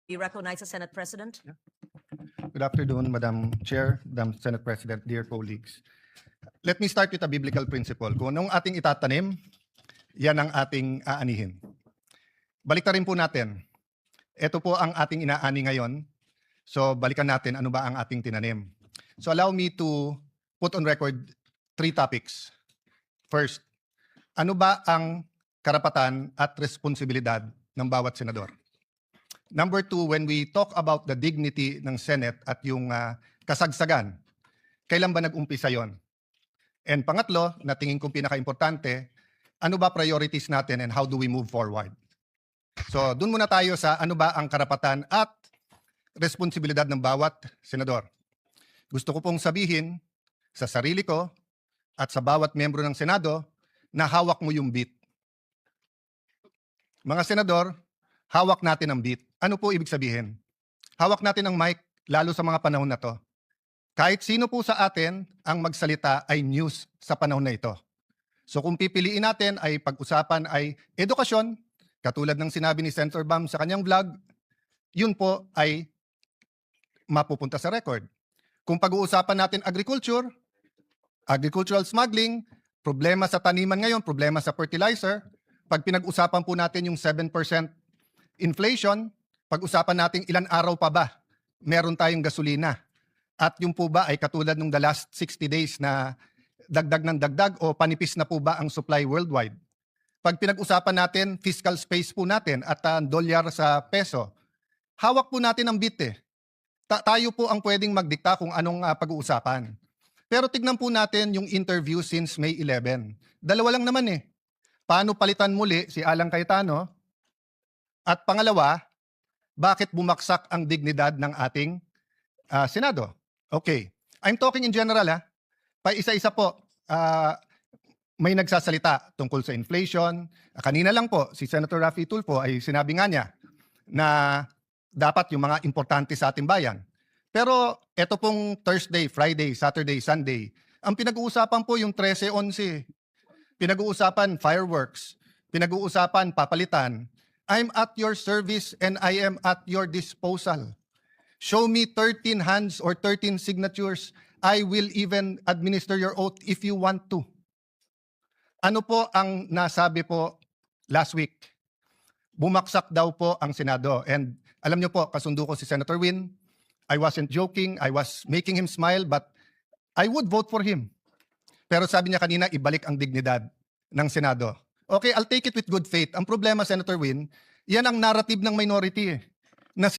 Be recognized as Senate President. Good afternoon, Madam Chair, Madam Senate President, dear colleagues. Let me start with a biblical principle. Kung anong ating itatanim, yan ang ating aanihin. Baliktarin po natin. Ito po ang ating inaani ngayon. So balikan natin ano ba ang ating tinanim. So allow me to put on record 3 topics. First, ano ba ang karapatan at responsibilidad ng bawat senador? Number 2, when we talk about the dignity ng Senate at yung kasagsagan, kailan ba nag-umpisa yon? And pangatlo, na tingin kong pinaka-importante, ano ba priorities natin and how do we move forward? So dun muna tayo sa ano ba ang karapatan at responsibilidad ng bawat senador. Gusto ko pong sabihin sa sarili ko at sa bawat miyembro ng Senado na hawak mo yung beat. Mga senador, hawak natin ang beat. Ano po ibig sabihin? Hawak natin ang mic, lalo sa mga panahon na to. Kahit sino po sa atin ang magsalita ay news sa panahon na ito. So kung pipiliin natin ay pag-usapan ay edukasyon, katulad ng sinabi ni Senator Bam sa kanyang vlog, yun po ay mapupunta sa record. Kung pag-uusapan natin agriculture, agricultural smuggling, problema sa taniman ngayon, problema sa fertilizer, pag pinag-usapan po natin yung 7% inflation, pag-usapan natin ilan araw pa ba meron tayong gasolina. At yung po ba ay katulad ng the last 60 days na dagdag ng dagdag o panipis na po ba ang supply worldwide. Pag pinag-usapan natin fiscal space po natin at dolyar sa peso, hawak po natin ang beat eh. Tayo po ang pwedeng magdikta kung anong pag-uusapan. Pero tignan po natin yung interview since May 11. Dalawa lang naman eh. Paano palitan muli si Alan Cayetano? At pangalawa, bakit bumaksak ang dignidad ng ating Senado? Okay. I'm talking in general ha. Pa isa-isa po, may nagsasalita tungkol sa inflation. Kanina lang po, si Senator Raffy Tulfo ay sinabi nga niya na dapat yung mga importante sa ating bayan. Pero eto pong Thursday, Friday, Saturday, Sunday, ang pinag-uusapan po yung 13-11. Pinag-uusapan fireworks, pinag-uusapan papalitan. I'm at your service and I am at your disposal. Show me 13 hands or 13 signatures. I will even administer your oath if you want to. Ano po ang nasabi po last week? Bumaksak daw po ang Senado. And alam niyo po, kasundo ko si Senator Win. I wasn't joking. I was making him smile, but I would vote for him. Pero sabi niya kanina, ibalik ang dignidad ng Senado. Okay, I'll take it with good faith. Ang problema, Senator Win, yan ang narrative ng minority eh.